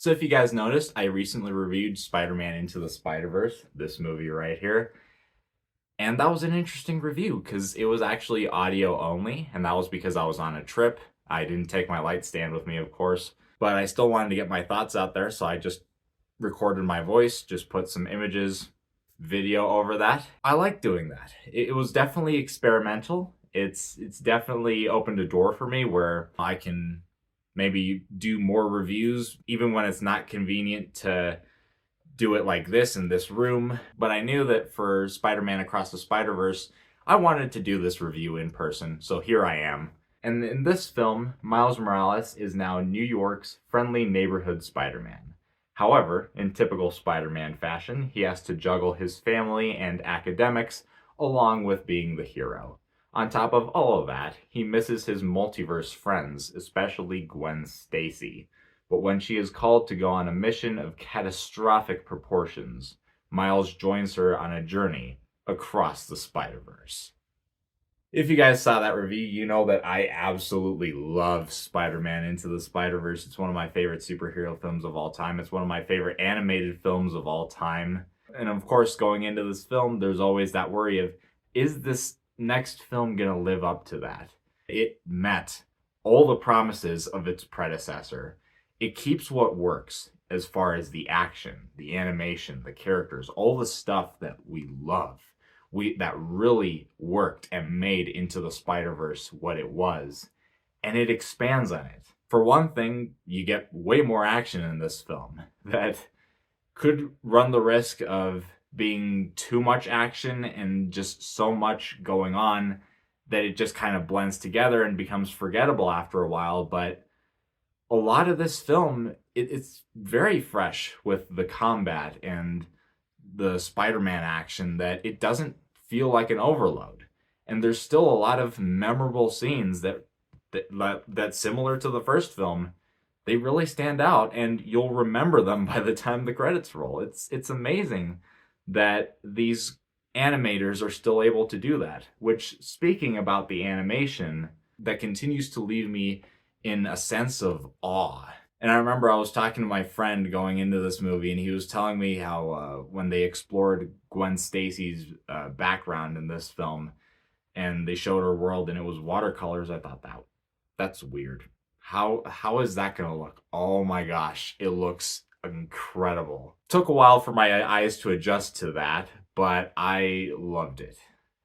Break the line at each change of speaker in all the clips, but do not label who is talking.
So if you guys noticed, I recently reviewed Spider-Man Into the Spider-Verse, this movie right here. And that was an interesting review because it was actually audio only, and that was because I was on a trip. I didn't take my light stand with me, of course, but I still wanted to get my thoughts out there, so I just recorded my voice, just put some images, video over that. I like doing that. It was definitely experimental. It's definitely opened a door for me where I can maybe do more reviews even when it's not convenient to do it like this in this room. But I knew that for Spider-Man Across the Spider-Verse, I wanted to do this review in person, so here I am. And in this film, Miles Morales is now New York's friendly neighborhood Spider-Man. However, in typical Spider-Man fashion, he has to juggle his family and academics along with being the hero. On top of all of that, he misses his multiverse friends, especially Gwen Stacy. But when she is called to go on a mission of catastrophic proportions, Miles joins her on a journey across the Spider-Verse. If you guys saw that review, you know that I absolutely love Spider-Man Into the Spider-Verse. It's one of my favorite superhero films of all time. It's one of my favorite animated films of all time. And of course, going into this film, there's always that worry of, is this next film going to live up to that? It met all the promises of its predecessor. It keeps what works as far as the action, the animation, the characters, all the stuff that we love. That really worked and made Into the Spider-Verse what it was, and it expands on it. For one thing, you get way more action in this film that could run the risk of being too much action and just so much going on that it just kind of blends together and becomes forgettable after a while. But a lot of this film, it's very fresh with the combat and the Spider-Man action, that it doesn't feel like an overload. And there's still a lot of memorable scenes that similar to the first film, they really stand out and you'll remember them by the time the credits roll. It's amazing that these animators are still able to do that, which, speaking about the animation, that continues to leave me in a sense of awe. And I remember I was talking to my friend going into this movie, and he was telling me how when they explored Gwen Stacy's background in this film, and they showed her world, and it was watercolors, I thought that's weird. How is that gonna look? Oh my gosh, it looks incredible. Took a while for my eyes to adjust to that, but I loved it.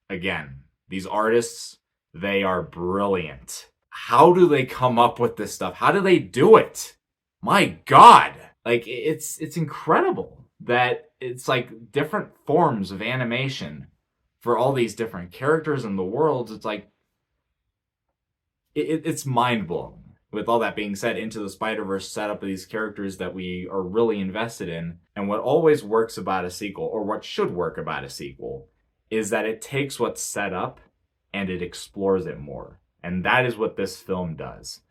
Again, these artists, they are brilliant. How do they come up with this stuff? How do they do it? My God, like it's incredible that it's like different forms of animation for all these different characters and the worlds. It's like it's mind blowing. With all that being said, Into the Spider-Verse set up these characters that we are really invested in, and what always works about a sequel, or what should work about a sequel, is that it takes what's set up and it explores it more, and that is what this film does.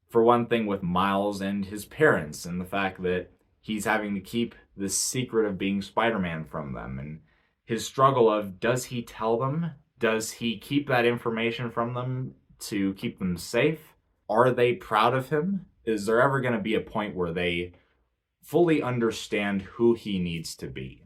For one thing, with Miles and his parents, and the fact that he's having to keep the secret of being Spider-Man from them, and his struggle of, does he tell them? Does he keep that information from them to keep them safe? Are they proud of him? Is there ever going to be a point where they fully understand who he needs to be?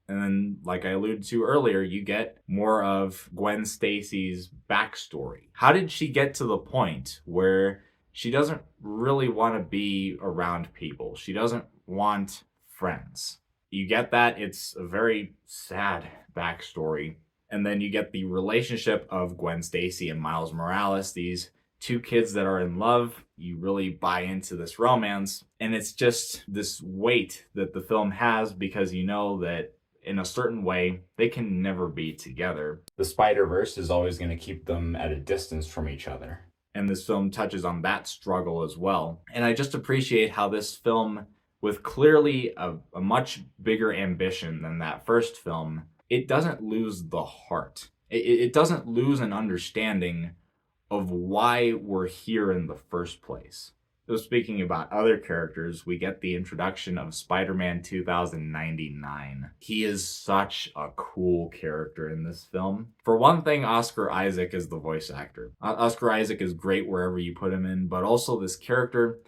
And then, like I alluded to earlier, you get more of Gwen Stacy's backstory. How did she get to the point where she doesn't really want to be around people? She doesn't want friends. You get that. It's a very sad backstory. And then you get the relationship of Gwen Stacy and Miles Morales, these two kids that are in love. You really buy into this romance. And it's just this weight that the film has, because you know that in a certain way, they can never be together. The Spider-Verse is always going to keep them at a distance from each other. And this film touches on that struggle as well. And I just appreciate how this film, with clearly a much bigger ambition than that first film, it doesn't lose the heart. It doesn't lose an understanding of why we're here in the first place. So speaking about other characters, we get the introduction of Spider-Man 2099. He is such a cool character in this film. For one thing, Oscar Isaac is the voice actor. Oscar Isaac is great wherever you put him in, but also this character,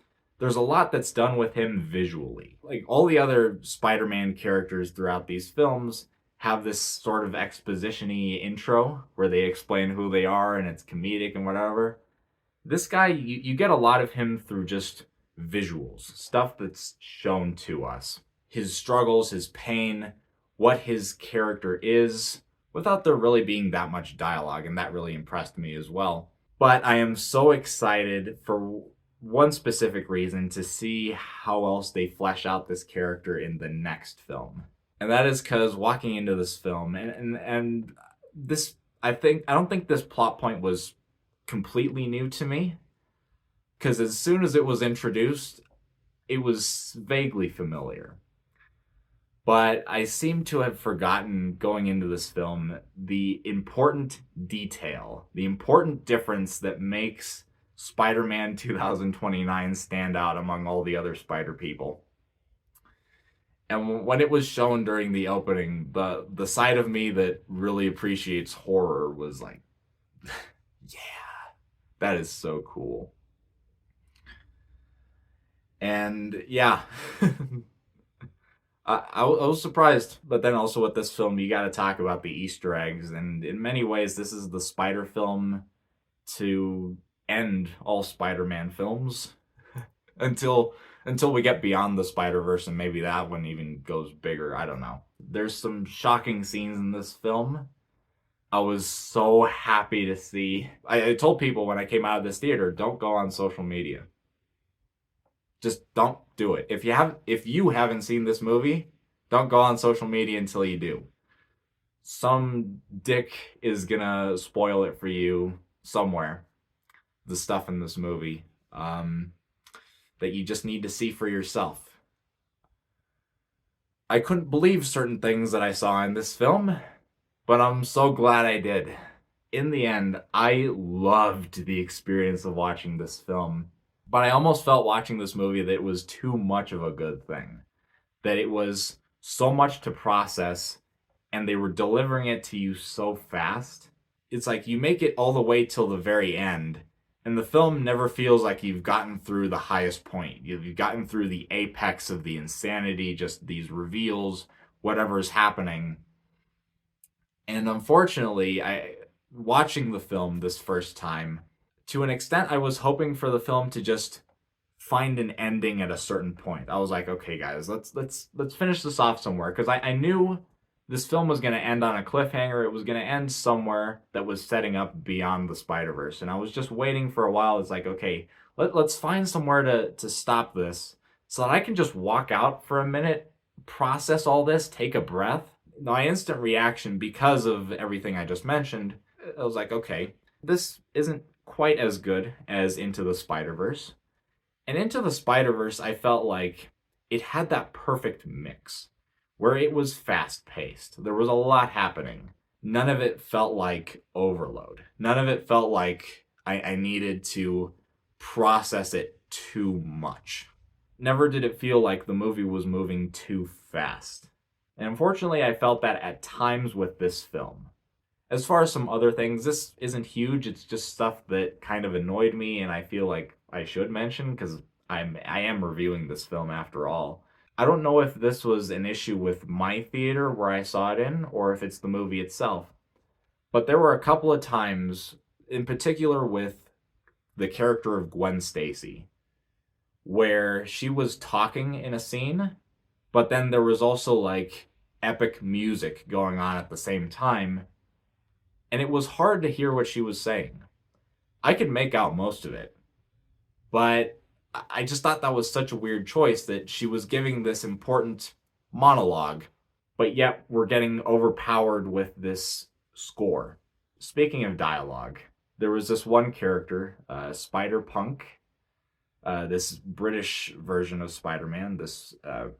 there's a lot that's done with him visually. Like all the other Spider-Man characters throughout these films have this sort of exposition-y intro where they explain who they are and it's comedic and whatever. This guy, you get a lot of him through just visuals, stuff that's shown to us. His struggles, his pain, what his character is, without there really being that much dialogue, and that really impressed me as well. But I am so excited for one specific reason to see how else they flesh out this character in the next film. And that is because walking into this film, and this, I don't think this plot point was completely new to me, because as soon as it was introduced, it was vaguely familiar. But I seem to have forgotten going into this film the important detail, the important difference that makes Spider-Man 2029 stand out among all the other Spider people. And when it was shown during the opening, the side of me that really appreciates horror was like, yeah, that is so cool. And yeah, I was surprised, but then also with this film, you got to talk about the Easter eggs. And in many ways, this is the Spider film to end all Spider-Man films until we get beyond the Spider-Verse, and maybe that one even goes bigger. I don't know. There's some shocking scenes in this film. I was so happy to see. I told people when I came out of this theater, don't go on social media. Just don't do it. If you haven't seen this movie, don't go on social media until you do. Some dick is gonna spoil it for you somewhere. The stuff in this movie that you just need to see for yourself. I couldn't believe certain things that I saw in this film, but I'm so glad I did. In the end, I loved the experience of watching this film. But I almost felt watching this movie that it was too much of a good thing. That it was so much to process, and they were delivering it to you so fast. It's like you make it all the way till the very end, and the film never feels like you've gotten through the highest point. You've gotten through the apex of the insanity, just these reveals, whatever's happening. And unfortunately, watching the film this first time, to an extent, I was hoping for the film to just find an ending at a certain point. I was like, okay, guys, let's finish this off somewhere, because I knew this film was going to end on a cliffhanger. It was going to end somewhere that was setting up beyond the Spider-Verse, and I was just waiting for a while. It's like, okay, let's find somewhere to stop this so that I can just walk out for a minute, process all this, take a breath. My instant reaction, because of everything I just mentioned, I was like, okay, this isn't quite as good as Into the Spider-Verse. And Into the Spider-Verse, I felt like it had that perfect mix where it was fast-paced. There was a lot happening. None of it felt like overload. None of it felt like I needed to process it too much. Never did it feel like the movie was moving too fast. And unfortunately, I felt that at times with this film. As far as some other things, this isn't huge. It's just stuff that kind of annoyed me, and I feel like I should mention because I am reviewing this film after all. I don't know if this was an issue with my theater where I saw it in, or if it's the movie itself. But there were a couple of times, in particular with the character of Gwen Stacy, where she was talking in a scene, but then there was also like epic music going on at the same time, and it was hard to hear what she was saying. I could make out most of it, but I just thought that was such a weird choice that she was giving this important monologue, but yet we're getting overpowered with this score. Speaking of dialogue, there was this one character, Spider-Punk, this British version of Spider-Man, this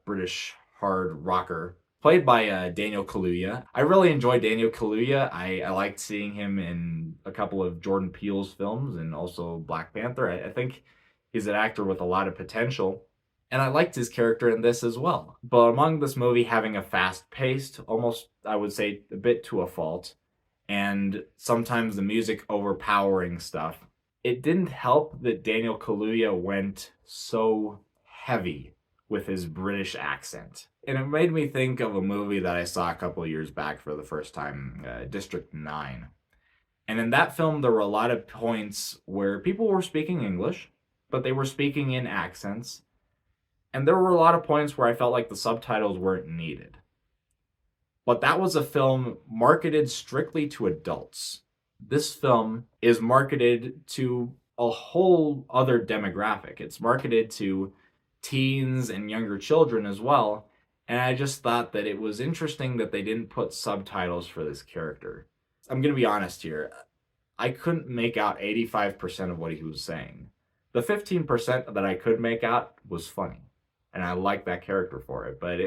British hard rocker, played by Daniel Kaluuya. I really enjoyed Daniel Kaluuya. I liked seeing him in a couple of Jordan Peele's films and also Black Panther. I think he's an actor with a lot of potential, and I liked his character in this as well. But among this movie having a fast-paced, almost, I would say, a bit to a fault, and sometimes the music overpowering stuff, It didn't help that Daniel Kaluuya went so heavy with his British accent. And it made me think of a movie that I saw a couple years back for the first time, District 9. And in that film, there were a lot of points where people were speaking English, but they were speaking in accents. And there were a lot of points where I felt like the subtitles weren't needed. But that was a film marketed strictly to adults. This film is marketed to a whole other demographic. It's marketed to teens and younger children as well. And I just thought that it was interesting that they didn't put subtitles for this character. I'm going to be honest here. I couldn't make out 85% of what he was saying. The 15% that I could make out was funny. And I liked that character for it. But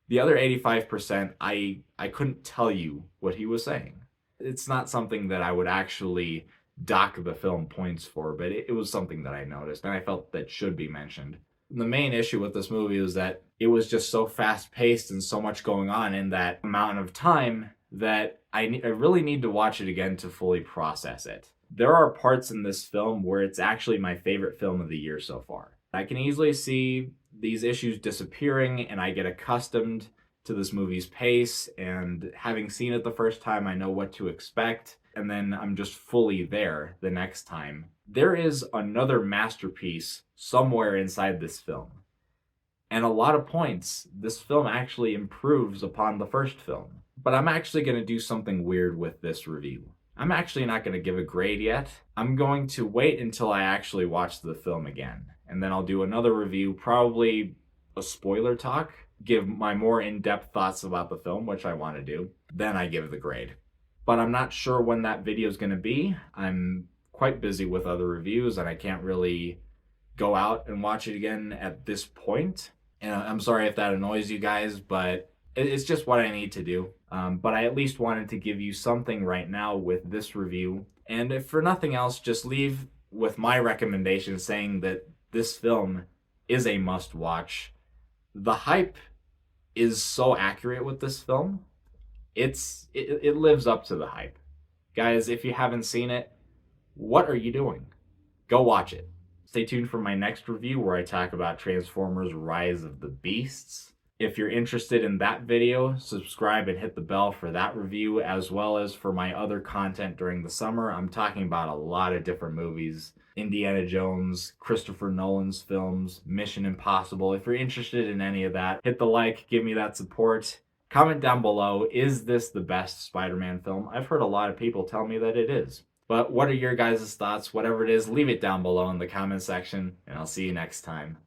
the other 85%, I couldn't tell you what he was saying. It's not something that I would actually dock the film points for, but it was something that I noticed, and I felt that should be mentioned. The main issue with this movie was that it was just so fast-paced and so much going on in that amount of time that I really need to watch it again to fully process it. There are parts in this film where it's actually my favorite film of the year so far. I can easily see these issues disappearing, and I get accustomed to this movie's pace, and having seen it the first time, I know what to expect, and then I'm just fully there the next time. There is another masterpiece somewhere inside this film. And a lot of points, this film actually improves upon the first film. But I'm actually going to do something weird with this review. I'm actually not going to give a grade yet. I'm going to wait until I actually watch the film again. And then I'll do another review, probably a spoiler talk, give my more in-depth thoughts about the film, which I want to do. Then I give the grade. But I'm not sure when that video is going to be. I'm quite busy with other reviews, and I can't really go out and watch it again at this point. And I'm sorry if that annoys you guys, but it's just what I need to do. But I at least wanted to give you something right now with this review. And if for nothing else, just leave with my recommendation saying that this film is a must-watch. The hype is so accurate with this film. It lives up to the hype. Guys, if you haven't seen it, what are you doing? Go watch it. Stay tuned for my next review where I talk about Transformers Rise of the Beasts. If you're interested in that video, subscribe and hit the bell for that review, as well as for my other content during the summer. I'm talking about a lot of different movies. Indiana Jones, Christopher Nolan's films, Mission Impossible. If you're interested in any of that, hit the like, give me that support. Comment down below, is this the best Spider-Man film? I've heard a lot of people tell me that it is. But what are your guys' thoughts? Whatever it is, leave it down below in the comment section, and I'll see you next time.